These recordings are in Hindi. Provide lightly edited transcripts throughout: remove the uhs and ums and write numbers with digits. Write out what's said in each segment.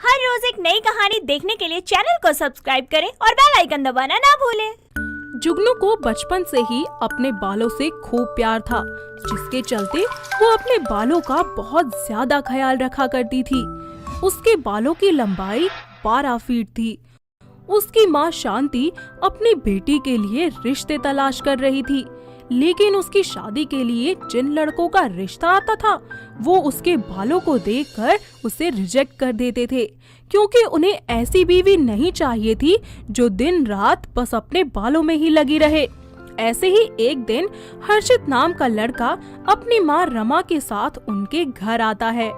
हर रोज एक नई कहानी देखने के लिए चैनल को सब्सक्राइब करें और बेल आइकन दबाना ना भूलें। जुगनू को बचपन से ही अपने बालों से खूब प्यार था, जिसके चलते वो अपने बालों का बहुत ज्यादा ख्याल रखा करती थी। उसके बालों की लंबाई 12 फीट थी। उसकी माँ शांति अपनी बेटी के लिए रिश्ते तलाश कर रही थी, लेकिन उसकी शादी के लिए जिन लड़कों का रिश्ता आता था वो उसके बालों को देखकर उसे रिजेक्ट कर देते थे, क्योंकि उन्हें ऐसी बीवी नहीं चाहिए थी जो दिन रात बस अपने बालों में ही लगी रहे। ऐसे ही एक दिन हर्षित नाम का लड़का अपनी माँ रमा के साथ उनके घर आता है।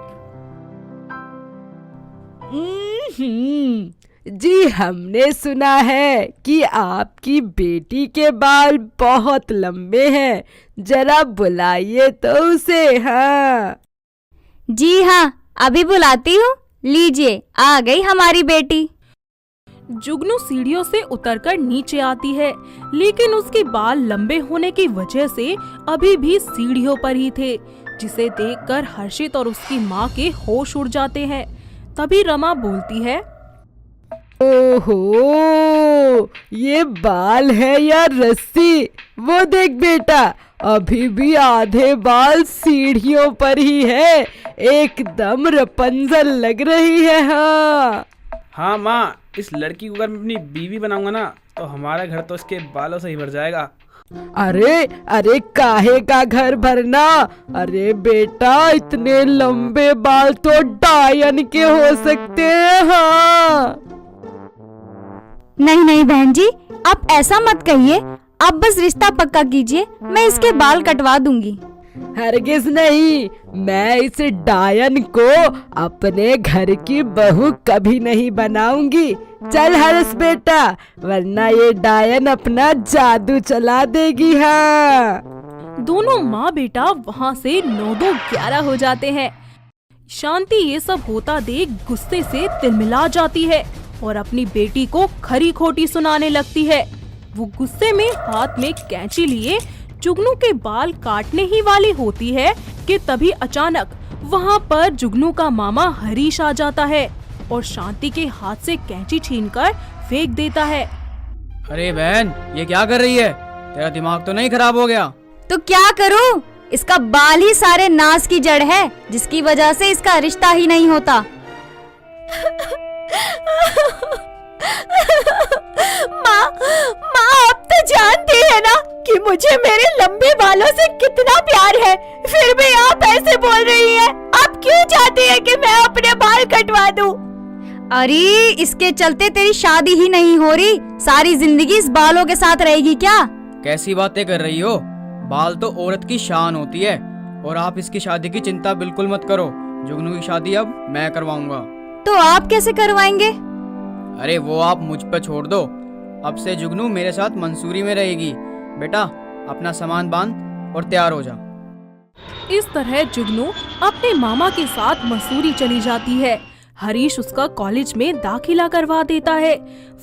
जी, हमने सुना है कि आपकी बेटी के बाल बहुत लंबे हैं, जरा बुलाइए तो उसे। हाँ जी हाँ, अभी बुलाती हूँ। लीजिए, आ गई हमारी बेटी। जुगनू सीढ़ियों से उतरकर नीचे आती है, लेकिन उसके बाल लंबे होने की वजह से अभी भी सीढ़ियों पर ही थे, जिसे देखकर हर्षित और उसकी माँ के होश उड़ जाते हैं। तभी रमा बोलती है, ओहो, ये बाल है या रस्सी? वो देख बेटा, अभी भी आधे बाल सीढ़ियों पर ही है, एकदम रपंजल लग रही है। हाँ माँ, इस लड़की को अगर मैं अपनी बीवी बनाऊंगा ना तो हमारा घर तो इसके बालों से ही भर जाएगा। अरे अरे, काहे का घर भरना? अरे बेटा, इतने लंबे बाल तो डायन के हो सकते हैं। हाँ नहीं नहीं बहन जी, आप ऐसा मत कहिए। आप बस रिश्ता पक्का कीजिए, मैं इसके बाल कटवा दूंगी। हरगिज नहीं, मैं इस डायन को अपने घर की बहू कभी नहीं बनाऊंगी। चल हर्ष बेटा, वरना ये डायन अपना जादू चला देगी। हाँ, दोनों माँ बेटा वहाँ से 9-2-11 हो जाते हैं। शांति ये सब होता देख गुस्से से तिलमिला जाती है और अपनी बेटी को खरी खोटी सुनाने लगती है। वो गुस्से में हाथ में कैंची लिए जुगनू के बाल काटने ही वाली होती है कि तभी अचानक वहाँ पर जुगनू का मामा हरीश आ जाता है और शांति के हाथ से कैंची छीनकर फेंक देता है। अरे बहन, ये क्या कर रही है? तेरा दिमाग तो नहीं खराब हो गया? तो क्या करूं? इसका बाल ही सारे नाश की जड़ है, जिसकी वजह से इसका रिश्ता ही नहीं होता। माँ, आप तो जानती है ना कि मुझे मेरे लंबे बालों से कितना प्यार है, फिर भी आप ऐसे बोल रही हैं। आप क्यों चाहती हैं कि मैं अपने बाल कटवा दूं? अरे, इसके चलते तेरी शादी ही नहीं हो रही, सारी जिंदगी इस बालों के साथ रहेगी क्या? कैसी बातें कर रही हो? बाल तो औरत की शान होती है और आप इसकी शादी की चिंता बिल्कुल मत करो। जुगनू की शादी अब मैं करवाऊंगा। तो आप कैसे करवाएंगे? अरे वो आप मुझ पर छोड़ दो। अब से जुगनू मेरे साथ मंसूरी में रहेगी। बेटा, अपना सामान बांध और तैयार हो जा। इस तरह जुगनू अपने मामा के साथ मसूरी चली जाती है। हरीश उसका कॉलेज में दाखिला करवा देता है।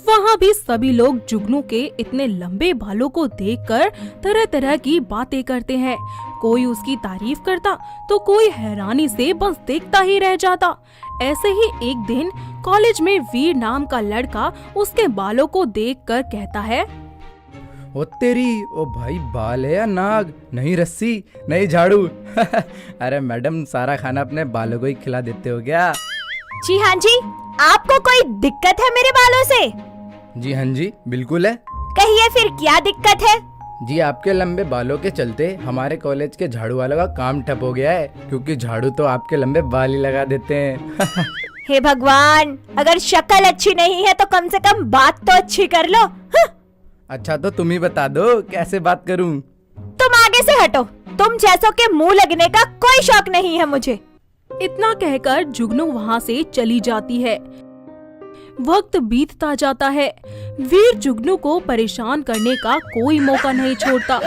वहाँ भी सभी लोग जुगनू के इतने लंबे बालों को देखकर तरह तरह की बातें करते हैं। कोई उसकी तारीफ करता तो कोई हैरानी से बस देखता ही रह जाता। ऐसे ही एक दिन कॉलेज में वीर नाम का लड़का उसके बालों को देखकर कहता है, ओ तेरी, ओ भाई, बाल है या नाग? नहीं रस्सी, नहीं झाड़ू। अरे मैडम, सारा खाना अपने बालों को ही खिला देते हो क्या? जी हाँ जी, आपको कोई दिक्कत है मेरे बालों से? जी हाँ जी, बिल्कुल है। कहिए फिर क्या दिक्कत है? जी, आपके लंबे बालों के चलते हमारे कॉलेज के झाड़ू वालों का काम ठप हो गया है, क्योंकि झाड़ू तो आपके लंबे बाल ही लगा देते हैं। हे भगवान, अगर शक्ल अच्छी नहीं है तो कम से कम बात तो अच्छी कर लो। अच्छा, तो तुम ही बता दो कैसे बात करूं? तुम आगे से हटो, तुम जैसों के मुंह लगने का कोई शौक नहीं है मुझे। इतना कहकर जुगनू वहाँ से चली जाती है। वक्त बीतता जाता है। वीर जुगनू को परेशान करने का कोई मौका नहीं छोड़ता।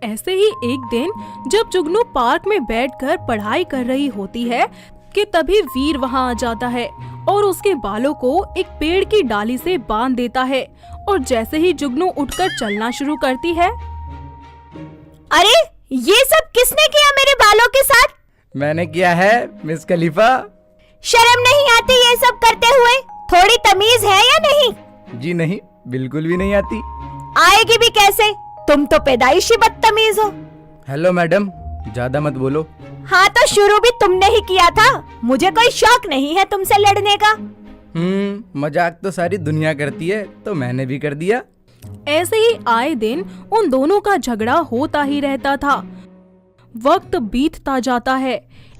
ऐसे ही एक दिन जब जुगनू पार्क में बैठकर पढ़ाई कर रही होती है कि तभी वीर वहाँ आ जाता है और उसके बालों को एक पेड़ की डाली से बांध देता है। और जैसे ही जुगनू उठकर चलना शुरू करती है, अरे ये सब किसने किया मेरे बालों के साथ? मैंने किया है मिस खलीफा। शर्म नहीं आती ये सब करते हुए? थोड़ी तमीज है या नहीं? जी नहीं, बिल्कुल भी नहीं आती। आएगी भी कैसे? तुम तो पैदाइशी बदतमीज हो। हेलो मैडम, ज्यादा मत बोलो। हाँ तो शुरू भी तुमने ही किया था। मुझे कोई शौक नहीं है तुमसे लड़ने का। मजाक तो सारी दुनिया करती है, तो मैंने भी कर दिया। ऐसे ही आए दिन उन दोनों का झगड़ा होता ही रहता था। वक्त बीतता जाता है।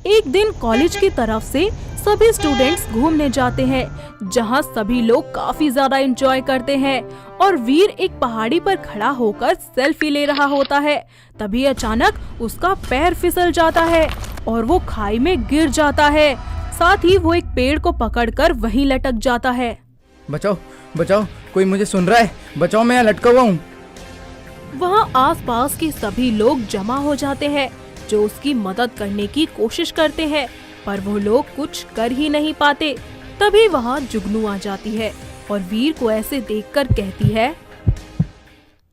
एक दिन कॉलेज की तरफ से सभी स्टूडेंट्स घूमने जाते हैं, जहां सभी लोग काफी ज्यादा एंजॉय करते हैं और वीर एक पहाड़ी पर खड़ा होकर सेल्फी ले रहा होता है। तभी अचानक उसका पैर फिसल जाता है और वो खाई में गिर जाता है। साथ ही वो एक पेड़ को पकड़कर वहीं लटक जाता है। बचाओ बचाओ, कोई मुझे सुन रहा है? बचाओ, मैं यहाँ लटका हुआ हूँ। वहाँ आसपास के सभी लोग जमा हो जाते हैं, जो उसकी मदद करने की कोशिश करते हैं, पर वो लोग कुछ कर ही नहीं पाते। तभी वहाँ जुगनू आ जाती है और वीर को ऐसे देखकर कहती है,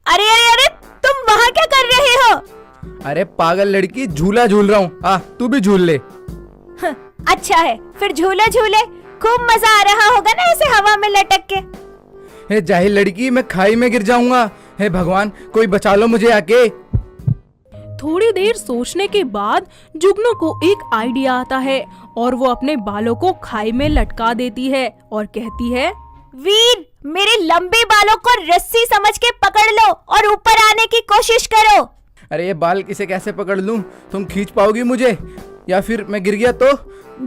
अरे अरे अरे, तुम वहाँ क्या कर रहे हो? अरे पागल लड़की, झूला झूल रहा हूँ। आ, तू भी झूल ले। अच्छा है, फिर झूले झूले। खूब मजा आ रहा होगा ना ऐसे हवा में लटक के। हे जाहिल लड़की, मैं खाई में गिर जाऊंगा। हे भगवान, कोई बचा लो मुझे आके। थोड़ी देर सोचने के बाद जुगनू को एक आइडिया आता है और वो अपने बालों को खाई में लटका देती है और कहती है, वीर, मेरे लंबे बालों को रस्सी समझ के पकड़ लो और ऊपर आने की कोशिश करो। अरे ये बाल किसे कैसे पकड़ लूं? तुम खींच पाओगी मुझे? या फिर मैं गिर गया तो?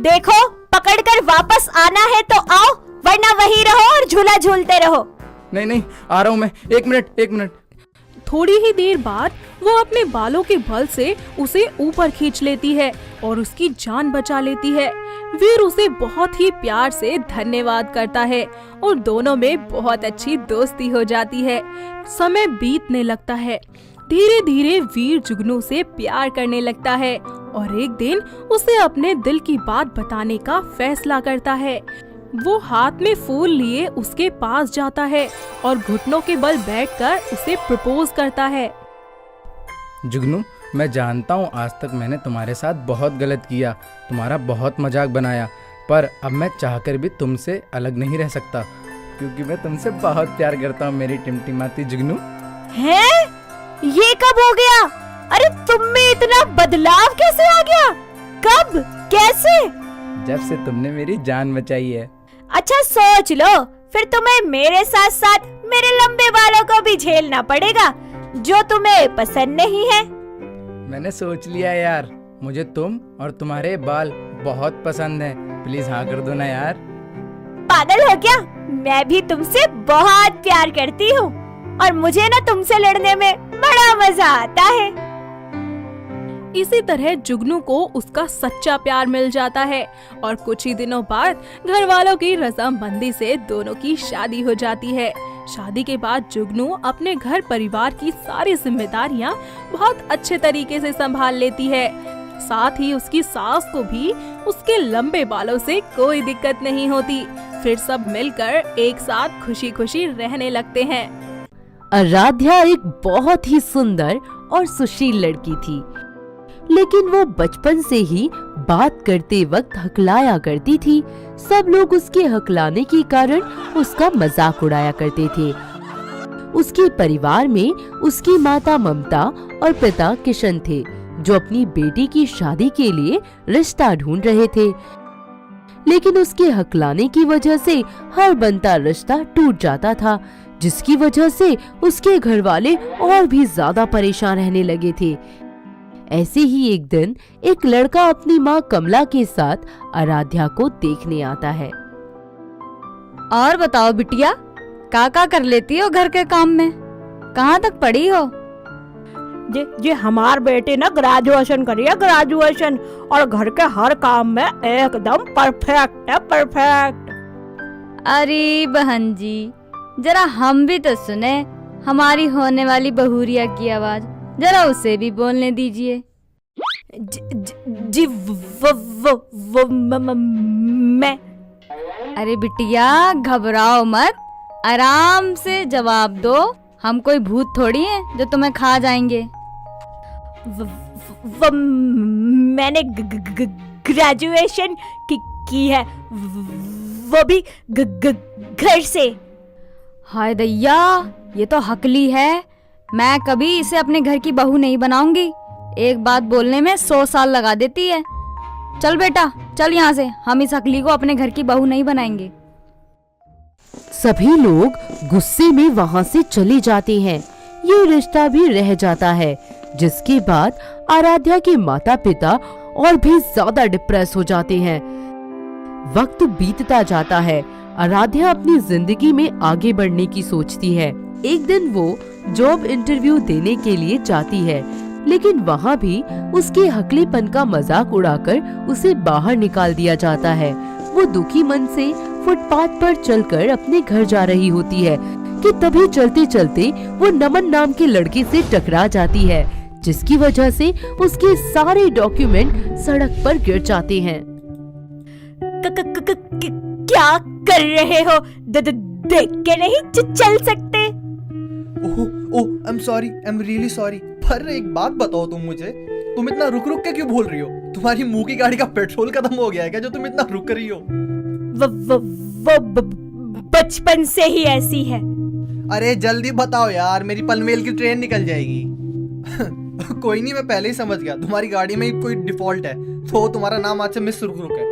देखो, पकड़कर वापस आना है तो आओ, वरना वहीं रहो और झूला झूलते रहो। नहीं नहीं, आ रहा हूँ मैं। एक मिनट। थोड़ी ही देर बाद वो अपने बालों के बल से उसे ऊपर खींच लेती है और उसकी जान बचा लेती है। वीर उसे बहुत ही प्यार से धन्यवाद करता है और दोनों में बहुत अच्छी दोस्ती हो जाती है। समय बीतने लगता है। धीरे धीरे वीर जुगनू से प्यार करने लगता है और एक दिन उसे अपने दिल की बात बताने का फैसला करता है। वो हाथ में फूल लिए उसके पास जाता है और घुटनों के बल बैठकर उसे प्रपोज करता है। जुगनू, मैं जानता हूँ आज तक मैंने तुम्हारे साथ बहुत गलत किया, तुम्हारा बहुत मजाक बनाया, पर अब मैं चाहकर भी तुमसे अलग नहीं रह सकता, क्योंकि मैं तुमसे बहुत प्यार करता हूँ मेरी टिमटिमाती जुगनू। हैं? ये कब हो गया? अरे तुम में इतना बदलाव कैसे आ गया? कब? कैसे? जब से तुमने मेरी जान बचाई है। अच्छा सोच लो, फिर तुम्हें मेरे साथ साथ मेरे लंबे बालों को भी झेलना पड़ेगा, जो तुम्हें पसंद नहीं है। मैंने सोच लिया यार, मुझे तुम और तुम्हारे बाल बहुत पसंद हैं। प्लीज हाँ कर दो ना यार। पागल हो क्या? मैं भी तुमसे बहुत प्यार करती हूँ और मुझे ना तुमसे लड़ने में बड़ा मजा आता है। इसी तरह जुगनू को उसका सच्चा प्यार मिल जाता है और कुछ ही दिनों बाद घर वालों की रजामंदी से दोनों की शादी हो जाती है। शादी के बाद जुगनू अपने घर परिवार की सारी जिम्मेदारियां बहुत अच्छे तरीके से संभाल लेती है। साथ ही उसकी सास को भी उसके लंबे बालों से कोई दिक्कत नहीं होती। फिर सब मिलकर एक साथ खुशी खुशी रहने लगते हैं। आराध्या एक बहुत ही सुंदर और सुशील लड़की थी, लेकिन वो बचपन से ही बात करते वक्त हकलाया करती थी। सब लोग उसके हकलाने के कारण उसका मजाक उड़ाया करते थे। उसके परिवार में उसकी माता ममता और पिता किशन थे, जो अपनी बेटी की शादी के लिए रिश्ता ढूंढ रहे थे। लेकिन उसके हकलाने की वजह से हर बनता रिश्ता टूट जाता था, जिसकी वजह से उसके घर वाले और भी ज्यादा परेशान रहने लगे थे। ऐसे ही एक दिन एक लड़का अपनी माँ कमला के साथ आराध्या को देखने आता है। और बताओ बिटिया, का कर लेती हो घर के काम में? कहाँ तक पढ़ी हो? जी हमार बेटी ना ग्रेजुएशन करी है, ग्रेजुएशन, और घर के हर काम में एकदम परफेक्ट है, परफेक्ट। अरे बहन जी, जरा हम भी तो सुने हमारी होने वाली बहुरिया की आवाज, जरा उसे भी बोलने दीजिए। जी मैं। अरे बिटिया घबराओ मत, आराम से जवाब दो। हम कोई भूत थोड़ी हैं जो तुम्हें खा जाएंगे। मैंने ग्रेजुएशन की है, वो भी घर से। हाय दैया, ये तो हकली है। मैं कभी इसे अपने घर की बहू नहीं बनाऊंगी। एक बात बोलने में 100 साल लगा देती है। चल बेटा, चल यहाँ से, हम इस हकली को अपने घर की बहू नहीं बनाएंगे। सभी लोग गुस्से में वहाँ से चले जाते हैं। ये रिश्ता भी रह जाता है, जिसके बाद आराध्या के माता पिता और भी ज्यादा डिप्रेस हो जाते हैं। वक्त बीतता जाता है। आराध्या अपनी जिंदगी में आगे बढ़ने की सोचती है। एक दिन वो जॉब इंटरव्यू देने के लिए जाती है, लेकिन वहाँ भी उसके हकलेपन का मजाक उड़ाकर उसे बाहर निकाल दिया जाता है। वो दुखी मन से फुटपाथ पर चलकर अपने घर जा रही होती है कि तभी चलते चलते वो नमन नाम के लड़के से टकरा जाती है, जिसकी वजह से उसके सारे डॉक्यूमेंट सड़क पर गिर जाते हैं। क्या कर रहे हो? देख के नहीं चल सकते? Oh, I am sorry, I am really sorry. पर एक बात बताओ तुम मुझे, तुम इतना रुक रुक के क्यों बोल रही हो? तुम्हारी मुंह की गाड़ी का पेट्रोल खत्म हो गया है क्या जो तुम इतना रुक रही हो? वो बचपन से ही ऐसी है। अरे जल्दी बताओ यार, मेरी पनवेल की ट्रेन निकल जाएगी। कोई नहीं, मैं पहले ही समझ गया तुम्हारी गाड़ी में कोई डिफॉल्ट है, तो तुम्हारा नाम आज से मिस रुक रुक है।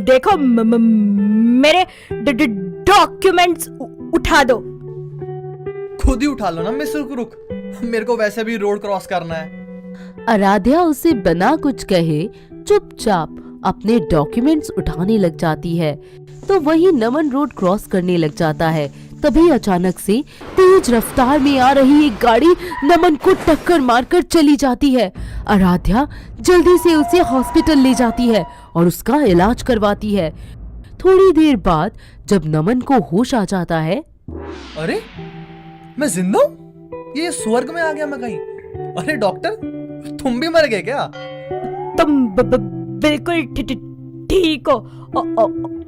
देखो मेरे डॉक्यूमेंट्स उठा दो। खुद ही उठा लो ना मिस रुक रुक, मेरे को वैसे भी रोड क्रॉस करना है। आराध्या उसे बिना कुछ कहे चुपचाप अपने डॉक्यूमेंट्स उठाने लग जाती है, तो वही नमन रोड क्रॉस करने लग जाता है। तभी अचानक से तेज रफ्तार में आ रही एक गाड़ी नमन को टक्कर मारकर चली जाती है। आराध्या जल्दी से उसे हॉस्पिटल ले जाती है और उसका इलाज करवाती है। थोड़ी देर बाद जब नमन को होश आ जाता है, अरे मैं जिंदा हूँ? ये स्वर्ग में आ गया मैं कहीं? अरे डॉक्टर, तुम भी मर गए क्या? तुम बिल्कुल ठीक हो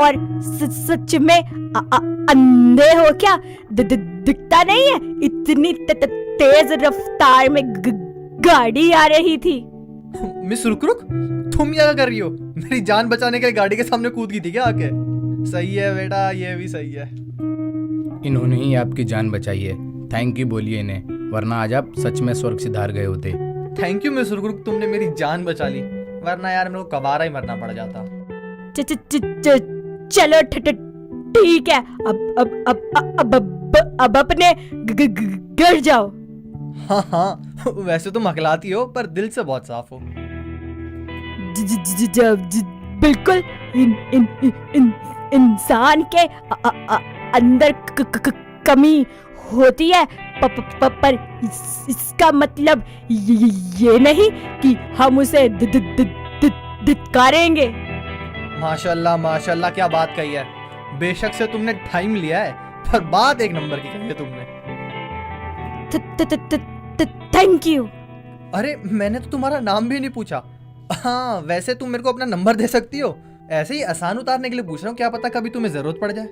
और सच में अंधे हो क्या? दिखता नहीं है? इतनी तेज रफ्तार में गाड़ी आ रही थी। मिस रुक रुक, तुम क्या कर रही हो? मेरी जान बचाने के लिए गाड़ी के सामने कूद गई थी क्या आके? सही है बेटा, ये भी सही है। इन्होंने ही आपकी जान बचाई है, थैंक यू बोलिए इन्हें, वरना आज आप सच में स्वर्ग सिधार गए होते। थैंक यू मिस रुक रुक, तुमने मेरी जान बचा ली, वरना यार मेरे को कबारा ही मरना पड़ जाता। चलो ठीक है, अब अपने घर जाओ। हाँ, वैसे तुम हकलाती हो पर दिल से बहुत साफ हो। बिल्कुल, इंसान के अंदर कमी होती है, पर इसका मतलब ये नहीं कि हम उसे धिक्कारेंगे। माशाल्लाह माशाल्लाह, क्या बात कही है। बेशक से तुमने टाइम लिया है, पर बात एक नंबर की कही है तुमने। Thank you. अरे मैंने तो तुम्हारा नाम भी नहीं पूछा। हाँ, वैसे तुम मेरे को अपना नंबर दे सकती हो, ऐसे ही आसान उतारने के लिए पूछ रहा हूँ, क्या पता कभी तुम्हें जरूरत पड़ जाए।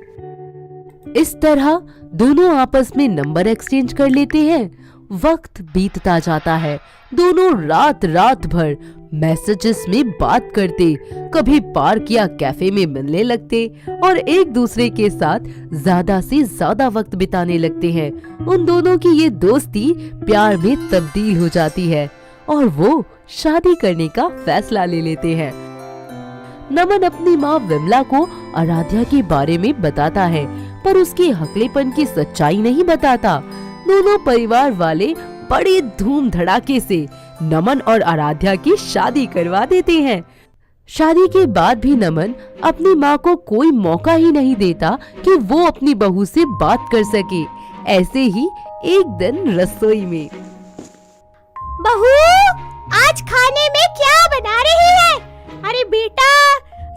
इस तरह दोनों आपस में नंबर एक्सचेंज कर लेते हैं। वक्त बीतता जाता है। दोनों रात भर मैसेजेस में बात करते, कभी पार्क या कैफे में मिलने लगते और एक दूसरे के साथ ज्यादा से ज्यादा वक्त बिताने लगते हैं। उन दोनों की ये दोस्ती प्यार में तब्दील हो जाती है और वो शादी करने का फैसला ले लेते हैं। नमन अपनी माँ विमला को आराध्या के बारे में बताता है, पर उसके हकलेपन की सच्चाई नहीं बताता। दोनों परिवार वाले बड़े धूम धड़ाके से नमन और आराध्या की शादी करवा देते हैं। शादी के बाद भी नमन अपनी माँ को कोई मौका ही नहीं देता कि वो अपनी बहू से बात कर सके। ऐसे ही एक दिन रसोई में, बहू, आज खाने में क्या बना रही है? अरे बेटा,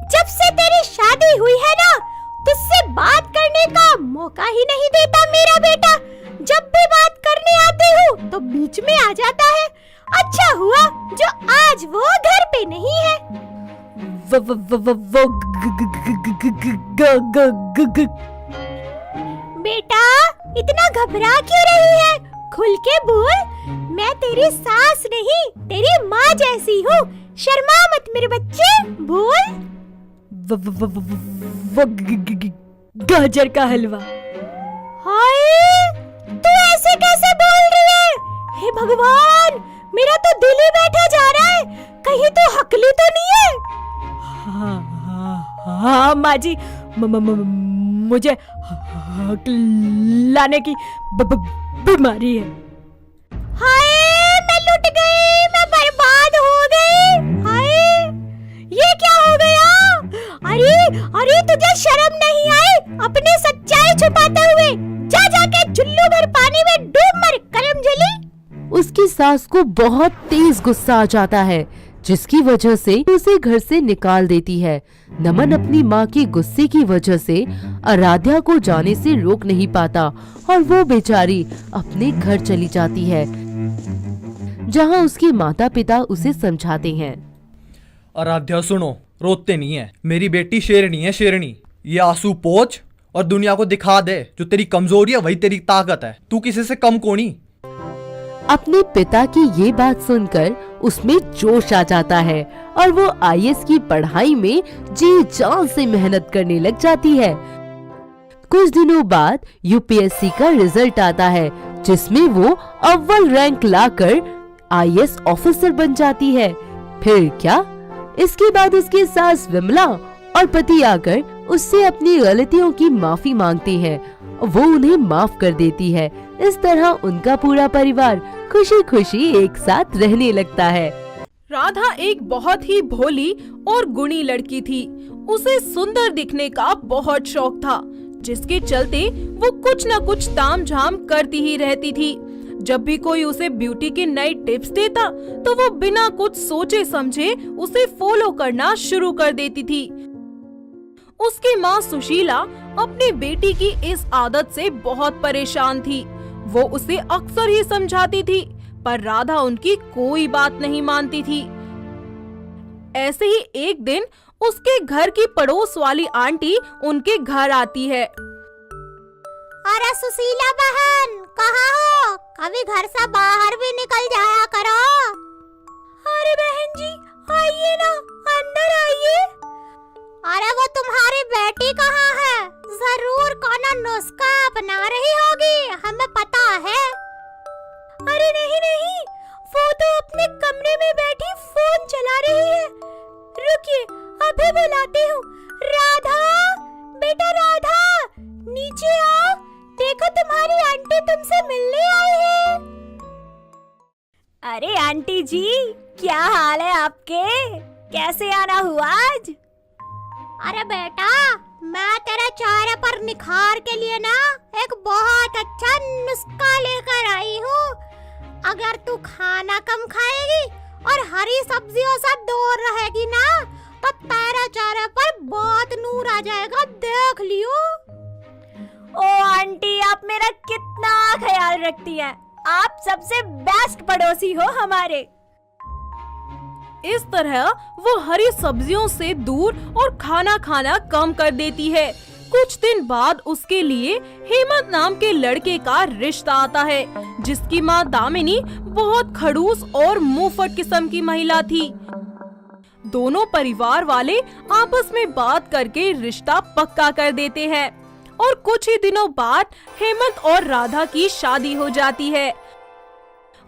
जब से तेरी शादी हुई है ना, तुझसे बात करने का मौका ही नहीं देता मेरा बेटा। जब भी बात करने आती हूँ तो बीच में आ जाता है। अच्छा हुआ जो आज वो घर पे नहीं है। बेटा, इतना घबरा क्यों रही है? खुल के बोल, मैं तेरी सास नहीं, तेरी माँ जैसी हूँ। शर्मा मत मेरे बच्चे, बोल। वो गाजर का हलवा। हाय, तू ऐसे कैसे बोल रही है? हे भगवान, मेरा तो दिल ही बैठा जा रहा है। कहीं तो हकली तो नहीं है? हाँ माँ जी, मुझे लाने की बीमारी है। हाय, मैं लुट गई, मैं बर्बाद हो गई। हाय, ये क्या हो गया? अरे तुझे शर्म नहीं आई अपनी सच्चाई छुपाते हुए? जा जाके चुल्लू भर पानी में डूब मर, करमजली। उसकी सास को बहुत तेज गुस्सा आ जाता है, जिसकी वजह से उसे घर से निकाल देती है। नमन अपनी माँ के गुस्से की वजह से आराध्या को जाने से रोक नहीं पाता और वो बेचारी अपने घर चली जाती है, जहाँ उसके माता पिता उसे समझाते हैं। आराध्या सुनो, रोते नहीं है, मेरी बेटी शेरनी है, शेरनी। ये आंसू पोंछ और दुनिया को दिखा दे, जो तेरी कमजोरी है वही तेरी ताकत है। तू किसी से कम कोनी। अपने पिता की ये बात सुनकर उसमें जोश आ जाता है और वो आईएएस की पढ़ाई में जी जान से मेहनत करने लग जाती है। कुछ दिनों बाद यूपीएससी का रिजल्ट आता है, जिसमें वो अव्वल रैंक लाकर आईएएस ऑफिसर बन जाती है। फिर क्या, इसके बाद उसकी सास विमला और पति आकर उससे अपनी गलतियों की माफी मांगते हैं। वो उन्हें माफ कर देती है। इस तरह उनका पूरा परिवार खुशी खुशी एक साथ रहने लगता है। राधा एक बहुत ही भोली और गुणी लड़की थी। उसे सुंदर दिखने का बहुत शौक था, जिसके चलते वो कुछ न कुछ तामझाम करती ही रहती थी। जब भी कोई उसे ब्यूटी के नए टिप्स देता, तो वो बिना कुछ सोचे समझे उसे फॉलो करना शुरू कर देती थी। उसकी माँ सुशीला अपनी बेटी की इस आदत से बहुत परेशान थी। वो उसे अक्सर ही समझाती थी, पर राधा उनकी कोई बात नहीं मानती थी। ऐसे ही एक दिन उसके घर की पड़ोस वाली आंटी उनके घर आती है। अरे सुशीला बहन, कहाँ हो? कभी घर से बाहर भी निकल जाया करो। अरे बहन जी, आइए ना, अंदर आइए। अरे वो तुम्हारी बेटी कहाँ है? जरूर कौन नुस्खा अपना रही होगी, हमें पता है। अरे नहीं नहीं, वो तो अपने कमरे में बैठी फोन चला रही है। रुकिए, अभी बुलाती हूँ। राधा, बेटा राधा, नीचे आओ। देखो तुम्हारी आंटी तुमसे मिलने आई है। अरे आंटी जी, क्या हाल है आपके? कैसे आना हुआ आज? अरे बेटा, मैं तेरे चेहरे पर निखार के लिए ना एक बहुत अच्छा नुस्खा लेकर आई हूँ। अगर तू खाना कम खाएगी और हरी सब्जियों से दूर रहेगी ना, तो तेरे चेहरे पर बहुत नूर आ जाएगा, देख लियो। ओ आंटी, आप मेरा कितना ख्याल रखती हैं। आप सबसे बेस्ट पड़ोसी हो हमारे। इस तरह वो हरी सब्जियों से दूर और खाना खाना कम कर देती है। कुछ दिन बाद उसके लिए हेमंत नाम के लड़के का रिश्ता आता है, जिसकी माँ दामिनी बहुत खड़ूस और मुंहफट किस्म की महिला थी। दोनों परिवार वाले आपस में बात करके रिश्ता पक्का कर देते हैं और कुछ ही दिनों बाद हेमंत और राधा की शादी हो जाती है।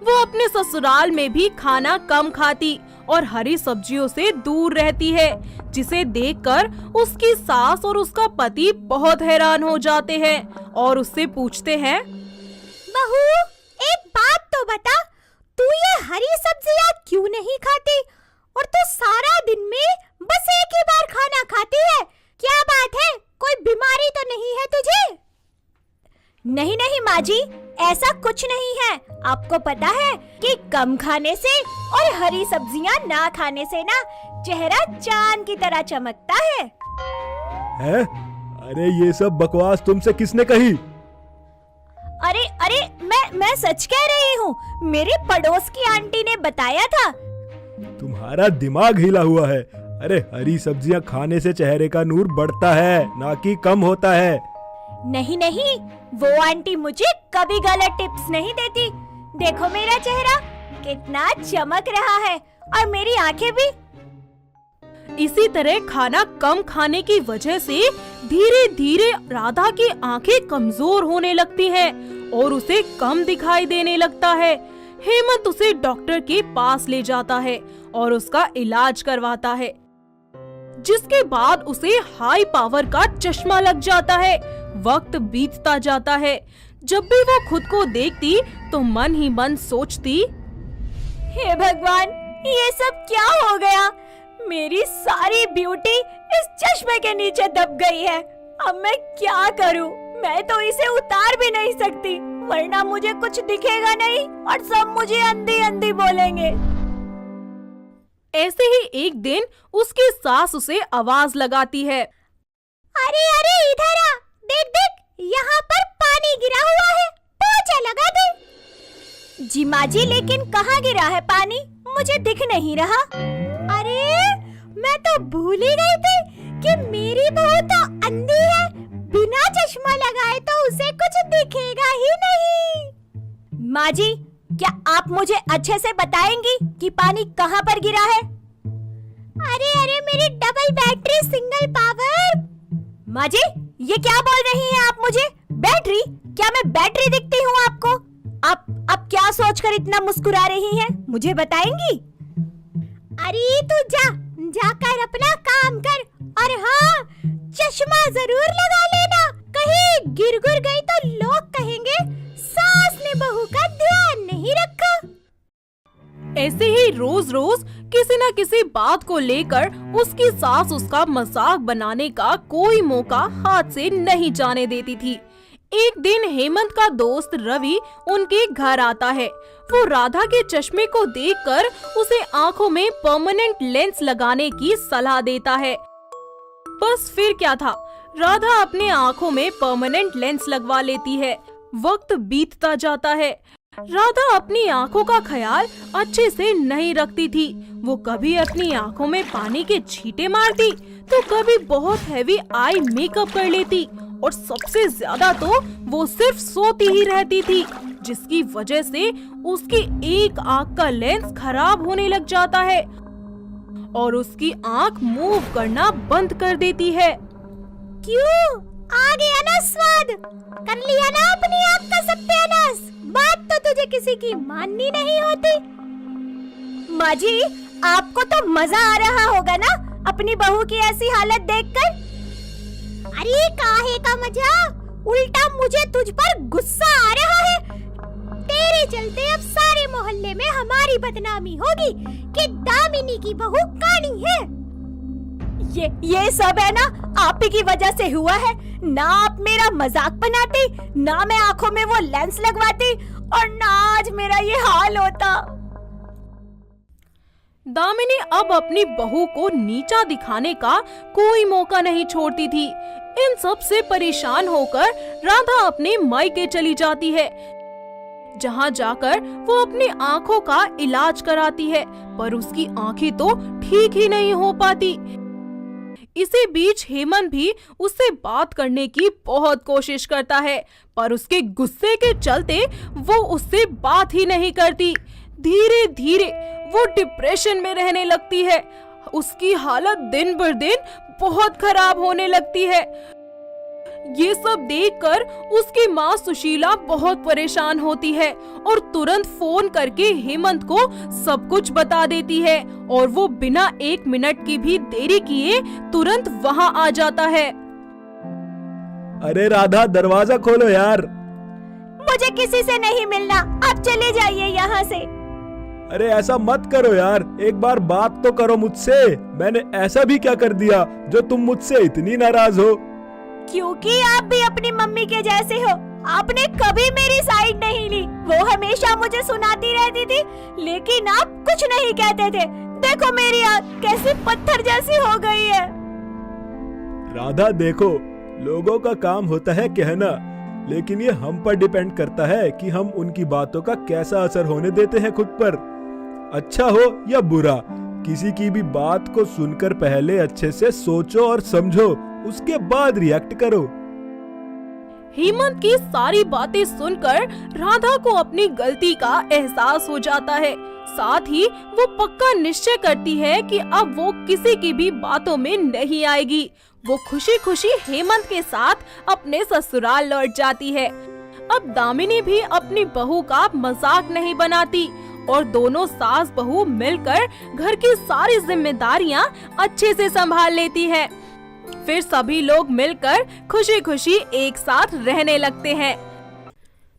वो अपने ससुराल में भी खाना कम खाती और हरी सब्जियों से दूर रहती है, जिसे देखकर उसकी सास और उसका पति बहुत हैरान हो जाते हैं और उससे पूछते हैं, बहू, एक बात तो बता, तू ये हरी सब्जियाँ क्यों नहीं खाती? और तू सारा दिन में बस एक ही बार खाना खाती है, क्या बात है? कोई बीमारी तो नहीं है तुझे? नहीं नहीं माँ जी, ऐसा कुछ नहीं है। आपको पता है कि कम खाने से और हरी सब्जियाँ ना खाने से ना चेहरा चांद की तरह चमकता है। हैं? अरे ये सब बकवास तुमसे किसने कही? अरे अरे मैं सच कह रही हूँ, मेरे पड़ोस की आंटी ने बताया था। तुम्हारा दिमाग हिला हुआ है। अरे हरी सब्जियां खाने से चेहरे का नूर बढ़ता है, ना कि कम होता है। नहीं नहीं, वो आंटी मुझे कभी गलत टिप्स नहीं देती। देखो मेरा चेहरा कितना चमक रहा है और मेरी आंखें भी। इसी तरह खाना कम खाने की वजह से धीरे धीरे राधा की आंखें कमजोर होने लगती हैं और उसे कम दिखाई देने लगता है। हेमंत उसे डॉक्टर के पास ले जाता है और उसका इलाज करवाता है, जिसके बाद उसे हाई पावर का चश्मा लग जाता है। वक्त बीतता जाता है। जब भी वो खुद को देखती तो मन ही मन सोचती, हे भगवान, ये सब क्या हो गया? मेरी सारी ब्यूटी इस चश्मे के नीचे दब गई है। अब मैं क्या करूं? मैं तो इसे उतार भी नहीं सकती, वरना मुझे कुछ दिखेगा नहीं और सब मुझे अंधी अंधी बोलेंगे। ऐसे ही एक दिन उसकी सास उसे आवाज लगाती है, अरे अरे इधर आ, देख देख, यहाँ पर पानी गिरा हुआ है, पोंछा लगा दे। जी माँ जी, लेकिन कहाँ गिरा है पानी? मुझे दिख नहीं रहा। अरे मैं तो भूल ही गई थी कि मेरी बहू तो अंधी है, बिना चश्मा लगाए तो उसे कुछ दिखेगा ही नहीं। माँ जी, क्या आप मुझे अच्छे से बताएंगी कि पानी कहाँ पर गिरा है? अरे अरे मेरी डबल बैटरी सिंगल पावर। माँ जी, ये क्या बोल रही हैं आप मुझे? बैटरी? क्या मैं बैटरी दिखती हूँ आपको? आप क्या सोचकर इतना मुस्कुरा रही हैं? मुझे बताएंगी? अरे तू जाकर अपना काम कर, और हाँ, चश्मा जरूर लगा लेना। कहीं गिर गई तो लोग कहेंगे सास ने बहू का ध्यान नहीं रखा। ऐसे ही रोज रोज किसी न किसी बात को लेकर उसकी सास उसका मजाक बनाने का कोई मौका हाथ से नहीं जाने देती थी। एक दिन हेमंत का दोस्त रवि उनके घर आता है। वो राधा के चश्मे को देखकर उसे आंखों में परमानेंट लेंस लगाने की सलाह देता है। बस फिर क्या था, राधा अपने आंखों में परमानेंट लेंस लगवा लेती है। वक्त बीतता जाता है। राधा अपनी आंखों का ख्याल अच्छे से नहीं रखती थी। वो कभी अपनी आंखों में पानी के छींटे मारती तो कभी बहुत हैवी आई मेकअप कर लेती, और सबसे ज्यादा तो वो सिर्फ सोती ही रहती थी, जिसकी वजह से उसकी एक आंख का लेंस खराब होने लग जाता है और उसकी आंख मूव करना बंद कर देती है। क्यों? आ गया ना स्वाद? कर लिया ना अपनी आंख का सत्यानाश? बात तो तुझे किसी की माननी नहीं होती। माँ जी, आपको तो मजा आ रहा होगा ना अपनी बहू की ऐसी हालत देखकर? अरे काहे का मजा, उल्टा मुझे तुझ पर गुस्सा आ रहा है। तेरे चलते अब सारे मोहल्ले में हमारी बदनामी होगी कि दामिनी की बहू कानी है। ये सब है ना आप ही की वजह से हुआ है। ना आप मेरा मजाक बनाती, ना मैं आंखों में वो लेंस लगवाती, और ना आज मेरा ये हाल होता। दामिनी अब अपनी बहू को नीचा दिखाने का कोई मौका नहीं छोड़ती थी। इन सब से परेशान होकर राधा अपने मायके चली जाती है, जहाँ जाकर वो अपनी आंखों का इलाज कराती है, पर उसकी आंखें तो ठीक ही नहीं हो पाती। इसी बीच हेमंत भी उससे बात करने की बहुत कोशिश करता है, पर उसके गुस्से के चलते वो उससे बात ही नहीं करती। धीरे धीरे वो डिप्रेशन में रहने लगती है। उसकी हालत दिन बर दिन बहुत खराब होने लगती है। ये सब देखकर उसकी माँ सुशीला बहुत परेशान होती है और तुरंत फोन करके हेमंत को सब कुछ बता देती है, और वो बिना 1 मिनट की भी देरी किए तुरंत वहाँ आ जाता है। अरे राधा, दरवाजा खोलो यार। मुझे किसी से नहीं मिलना, आप चले जाइए यहाँ से। अरे ऐसा मत करो यार, एक बार बात तो करो मुझसे। मैंने ऐसा भी क्या कर दिया जो तुम मुझसे इतनी नाराज हो? क्योंकि आप भी अपनी मम्मी के जैसे हो। आपने कभी मेरी साइड नहीं ली। वो हमेशा मुझे सुनाती रहती थी, लेकिन आप कुछ नहीं कहते थे। देखो मेरी आँख कैसी पत्थर जैसी हो गई है। राधा देखो, लोगों का काम होता है कहना, लेकिन ये हम पर डिपेंड करता है कि हम उनकी बातों का कैसा असर होने देते हैं खुद पर। अच्छा हो या बुरा, किसी की भी बात को सुनकर पहले अच्छे से सोचो और समझो, उसके बाद रिएक्ट करो। हेमंत की सारी बातें सुनकर राधा को अपनी गलती का एहसास हो जाता है। साथ ही वो पक्का निश्चय करती है कि अब वो किसी की भी बातों में नहीं आएगी। वो खुशी खुशी हेमंत के साथ अपने ससुराल लौट जाती है। अब दामिनी भी अपनी बहू का मजाक नहीं बनाती और दोनों सास बहू मिलकर घर की सारी जिम्मेदारियां अच्छे से संभाल लेती है। फिर सभी लोग मिलकर खुशी खुशी एक साथ रहने लगते हैं।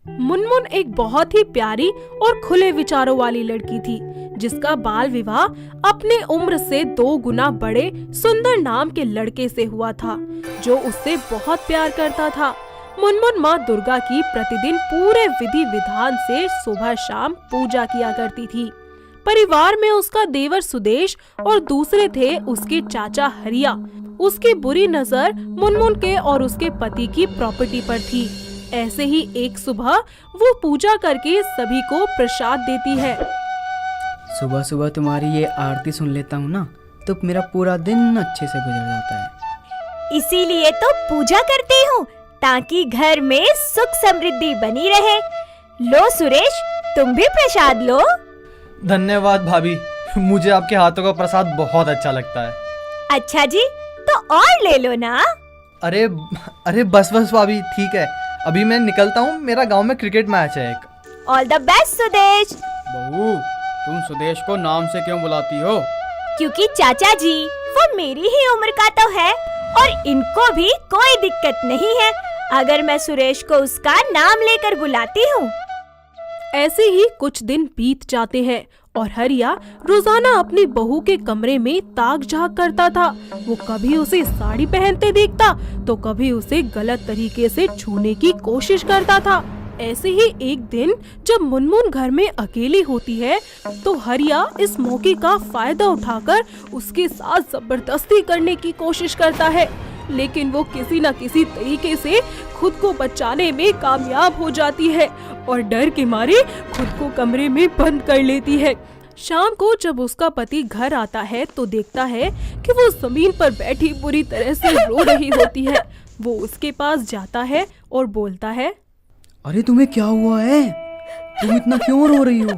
मुनमुन एक बहुत ही प्यारी और खुले विचारों वाली लड़की थी, जिसका बाल विवाह अपने उम्र से 2 गुना बड़े सुंदर नाम के लड़के से हुआ था, जो उससे बहुत प्यार करता था। मुनमुन माँ दुर्गा की प्रतिदिन पूरे विधि विधान से सुबह शाम पूजा किया करती थी। परिवार में उसका देवर सुदेश और दूसरे थे उसके चाचा हरिया। उसकी बुरी नजर मुनमुन के और उसके पति की प्रॉपर्टी पर थी। ऐसे ही एक सुबह वो पूजा करके सभी को प्रसाद देती है। सुबह सुबह तुम्हारी ये आरती सुन लेता हूँ ना, तो मेरा पूरा दिन अच्छे से गुजर जाता है। इसीलिए तो पूजा करती हूँ, ताकि घर में सुख समृद्धि बनी रहे। लो सुरेश, तुम भी प्रसाद लो। धन्यवाद भाभी, मुझे आपके हाथों का प्रसाद बहुत अच्छा लगता है। अच्छा जी, तो और ले लो ना। अरे बस भाभी, ठीक है, अभी मैं निकलता हूँ, मेरा गांव में क्रिकेट मैच है एक। All the best Sudesh. बहू, तुम सुदेश को नाम से क्यों बुलाती हो? क्योंकि चाचा जी वो मेरी ही उम्र का तो है और इनको भी कोई दिक्कत नहीं है अगर मैं सुरेश को उसका नाम लेकर बुलाती हूँ। ऐसे ही कुछ दिन बीत जाते हैं और हरिया रोजाना अपनी बहू के कमरे में ताक झांक करता था। वो कभी उसे साड़ी पहनते देखता तो कभी उसे गलत तरीके से छूने की कोशिश करता था। ऐसे ही एक दिन जब मुनमुन घर में अकेली होती है तो हरिया इस मौके का फायदा उठाकर उसके साथ जबरदस्ती करने की कोशिश करता है, लेकिन वो किसी न किसी तरीके से खुद को बचाने में कामयाब हो जाती है और डर के मारे खुद को कमरे में बंद कर लेती है। शाम को जब उसका पति घर आता है तो देखता है कि वो जमीन पर बैठी बुरी तरह से रो रही होती है। वो उसके पास जाता है और बोलता है, अरे तुम्हें क्या हुआ है? तुम इतना क्यों रो रही हो?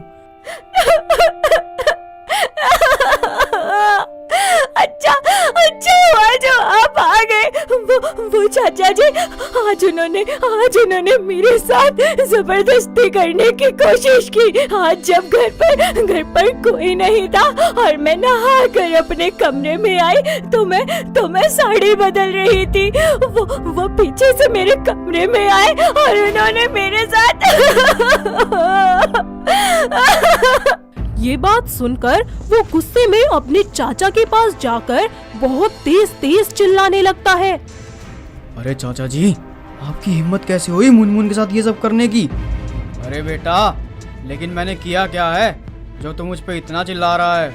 अच्छा हुआ जो आप आ गए। वो चाचा जी आज उन्होंने मेरे साथ जबरदस्ती करने की कोशिश की। आज जब घर पर कोई नहीं था और मैं नहा कर अपने कमरे में आई तो मैं साड़ी बदल रही थी। वो पीछे से मेरे कमरे में आए और उन्होंने मेरे साथ ये बात सुनकर वो गुस्से में अपने चाचा के पास जाकर बहुत तेज तेज चिल्लाने लगता है। अरे चाचा जी, आपकी हिम्मत कैसे हुई मुनमुन के साथ ये सब करने की? अरे बेटा, लेकिन मैंने किया क्या है जो तुम मुझ पे इतना चिल्ला रहा है?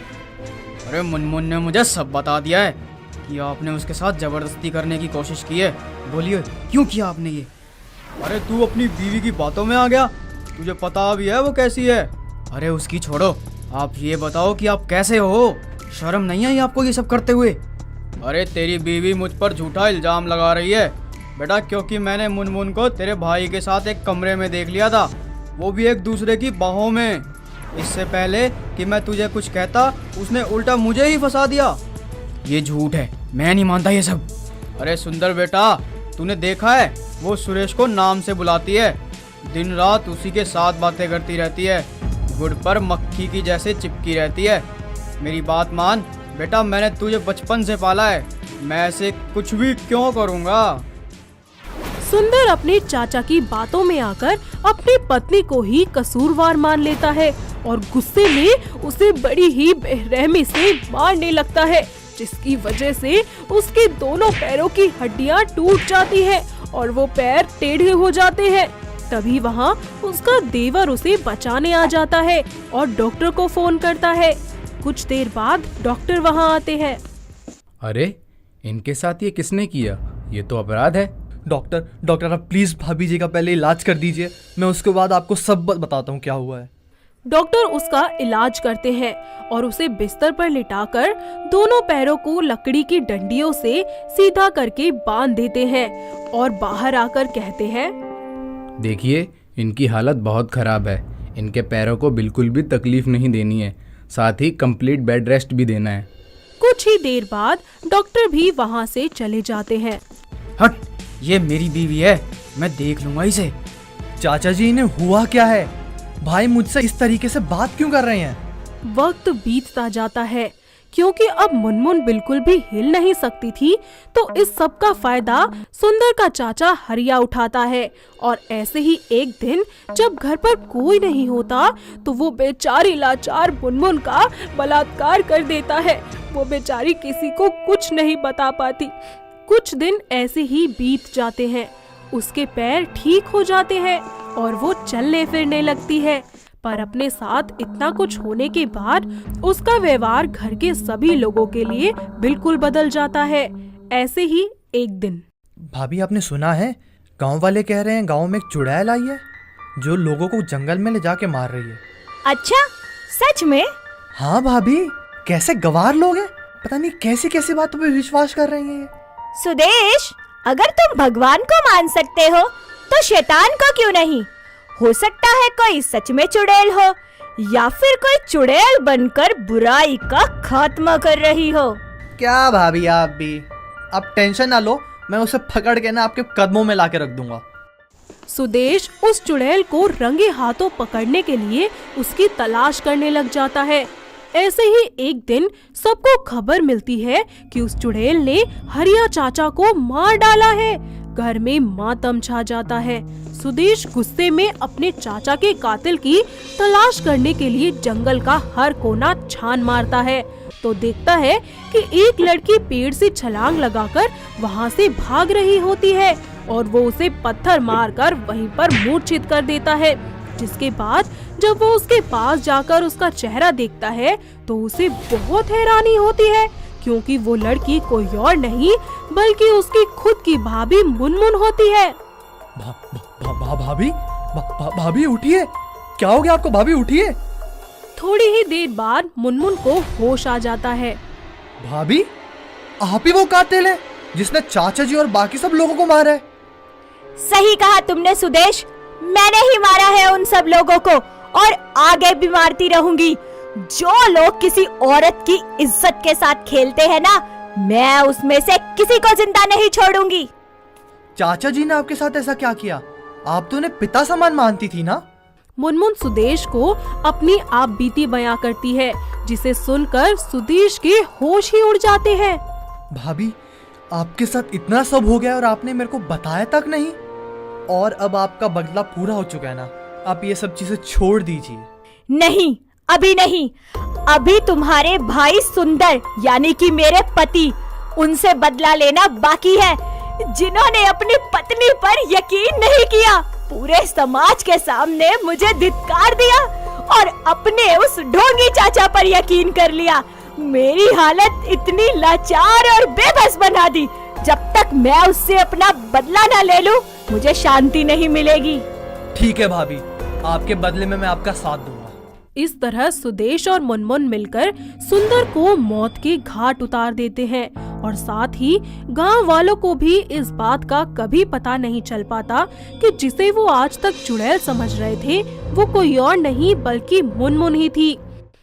अरे मुनमुन ने मुझे सब बता दिया है कि आपने उसके साथ जबरदस्ती करने की कोशिश की है। बोलिए, क्यों किया आपने ये? अरे तू अपनी बीवी की बातों में आ गया, तुझे पता भी है वो कैसी है। अरे उसकी छोड़ो, आप ये बताओ कि आप कैसे हो? शर्म नहीं आई आपको ये सब करते हुए? अरे तेरी बीवी मुझ पर झूठा इल्जाम लगा रही है बेटा, क्योंकि मैंने मुनमुन को तेरे भाई के साथ एक कमरे में देख लिया था, वो भी एक दूसरे की बाहों में। इससे पहले कि मैं तुझे कुछ कहता उसने उल्टा मुझे ही फंसा दिया। ये झूठ है, मैं नहीं मानता ये सब। अरे सुंदर बेटा, तूने देखा है वो सुरेश को नाम से बुलाती है, दिन रात उसी के साथ बातें करती रहती है, गुड़ पर मक्खी की जैसे चिपकी रहती है। मेरी बात मान बेटा, मैंने तुझे बचपन से पाला है, मैं ऐसे कुछ भी क्यों करूँगा? सुंदर अपने चाचा की बातों में आकर अपनी पत्नी को ही कसूरवार मान लेता है और गुस्से में उसे बड़ी ही बेरहमी से मारने लगता है, जिसकी वजह से उसके दोनों पैरों की हड्डियां टूट जाती है और वो पैर टेढ़े हो जाते हैं। तभी वहाँ उसका देवर उसे बचाने आ जाता है और डॉक्टर को फोन करता है। कुछ देर बाद डॉक्टर वहाँ आते हैं। अरे इनके साथ ये किसने किया? ये तो अपराध है। डॉक्टर आप प्लीज भाभी जी का पहले इलाज कर दीजिए, मैं उसके बाद आपको सब बताता हूँ क्या हुआ है। डॉक्टर उसका इलाज करते हैं और उसे बिस्तर पर लिटाकर दोनों पैरों को लकड़ी की डंडियों से सीधा करके बांध देते हैं और बाहर आकर कहते हैं, देखिए इनकी हालत बहुत खराब है, इनके पैरों को बिल्कुल भी तकलीफ नहीं देनी है, साथ ही कंप्लीट बेड रेस्ट भी देना है। कुछ ही देर बाद डॉक्टर भी वहाँ से चले जाते हैं। हट, ये मेरी बीवी है, मैं देख लूंगा इसे। चाचा जी इन्हें हुआ क्या है? भाई मुझसे इस तरीके से बात क्यों कर रहे हैं? वक्त बीतता जाता है, क्योंकि अब मुनमुन बिल्कुल भी हिल नहीं सकती थी, तो इस सब का फायदा सुंदर का चाचा हरिया उठाता है। और ऐसे ही एक दिन जब घर पर कोई नहीं होता तो वो बेचारी लाचार मुनमुन का बलात्कार कर देता है। वो बेचारी किसी को कुछ नहीं बता पाती। कुछ दिन ऐसे ही बीत जाते हैं, उसके पैर ठीक हो जाते हैं और वो चलने फिरने लगती है। पर अपने साथ इतना कुछ होने के बाद उसका व्यवहार घर के सभी लोगों के लिए बिल्कुल बदल जाता है। ऐसे ही एक दिन। भाभी आपने सुना है, गांव वाले कह रहे हैं गांव में एक चुड़ैल आई है जो लोगों को जंगल में ले जाके मार रही है। अच्छा, सच में? हाँ भाभी, कैसे गवार लोग हैं, पता नहीं कैसी कैसी बातों पे विश्वास कर रहे हैं। सुदेश, अगर तुम भगवान को मान सकते हो तो शैतान को क्यों नहीं? हो सकता है कोई सच में चुड़ैल हो, या फिर कोई चुड़ैल बनकर बुराई का खात्मा कर रही हो। क्या भाभी आप भी, आप टेंशन ना लो, मैं उसे पकड़ के ना आपके कदमों में लाके रख दूंगा। सुदेश उस चुड़ैल को रंगे हाथों पकड़ने के लिए उसकी तलाश करने लग जाता है। ऐसे ही एक दिन सबको खबर मिलती है कि उस चुड़ैल ने हरिया चाचा को मार डाला है। घर में मातम छा जाता है। सुदेश गुस्से में अपने चाचा के कातिल की तलाश करने के लिए जंगल का हर कोना छान मारता है, तो देखता है कि एक लड़की पेड़ से छलांग लगाकर वहाँ से भाग रही होती है और वो उसे पत्थर मारकर वहीं पर मूर्छित कर देता है। जिसके बाद जब वो उसके पास जाकर उसका चेहरा देखता है तो उसे बहुत हैरानी होती है, क्योंकि वो लड़की कोई और नहीं बल्कि उसकी खुद की भाभी मुनमुन होती है। भाभी, भाभी उठिए, क्या हो गया आपको? भाभी उठिए। थोड़ी ही देर बाद मुनमुन को होश आ जाता है। भाभी, आप ही वो कातिल है जिसने चाचा जी और बाकी सब लोगों को मारा है। सही कहा तुमने सुदेश, मैंने ही मारा है उन सब लोगों को और आगे भी मारती रहूंगी। जो लोग किसी औरत की इज्जत के साथ खेलते हैं ना, मैं उसमें से किसी को जिंदा नहीं छोड़ूंगी। चाचा जी ने आपके साथ ऐसा क्या किया? आप तो उन्हें पिता समान मानती थी ना? मुनमुन सुदेश को अपनी आप बीती बयां करती है, जिसे सुनकर सुदेश के होश ही उड़ जाते हैं। भाभी, आपके साथ इतना सब हो गया और आपने मेरे को बताया तक नहीं। और अब आपका बदला पूरा हो चुका है ना, आप ये सब चीजें छोड़ दीजिए। नहीं, अभी नहीं। अभी तुम्हारे भाई सुंदर यानी कि मेरे पति, उनसे बदला लेना बाकी है, जिन्होंने अपनी पत्नी पर यकीन नहीं किया, पूरे समाज के सामने मुझे धिक्कार दिया और अपने उस ढोंगी चाचा पर यकीन कर लिया। मेरी हालत इतनी लाचार और बेबस बना दी। जब तक मैं उससे अपना बदला न ले लूं, मुझे शांति नहीं मिलेगी। ठीक है भाभी, आपके बदले में मैं आपका साथ दूंगा। इस तरह सुदेश और मुनमुन मिलकर सुंदर को मौत के घाट उतार देते हैं और साथ ही गांव वालों को भी इस बात का कभी पता नहीं चल पाता कि जिसे वो आज तक चुड़ैल समझ रहे थे वो कोई और नहीं बल्कि मुनमुन ही थी।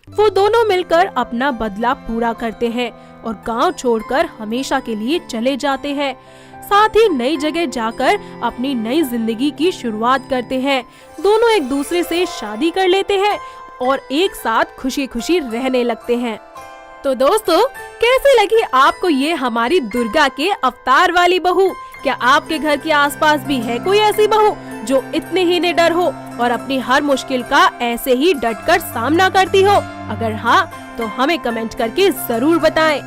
वो दोनों मिलकर अपना बदला पूरा करते हैं और गांव छोड़कर हमेशा के लिए चले जाते हैं। साथ ही नई जगह जाकर अपनी नई जिंदगी की शुरुआत करते हैं। दोनों एक दूसरे से शादी कर लेते हैं और एक साथ खुशी खुशी रहने लगते हैं। तो दोस्तों, कैसे लगी आपको ये हमारी दुर्गा के अवतार वाली बहू? क्या आपके घर के आसपास भी है कोई ऐसी बहू जो इतने ही निडर हो और अपनी हर मुश्किल का ऐसे ही डटकर सामना करती हो? अगर हाँ, तो हमें कमेंट करके जरूर बताएं।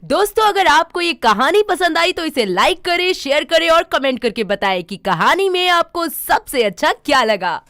दोस्तों, अगर आपको ये कहानी पसंद आई तो इसे लाइक करें, शेयर करें और कमेंट करके बताएं कि कहानी में आपको सबसे अच्छा क्या लगा।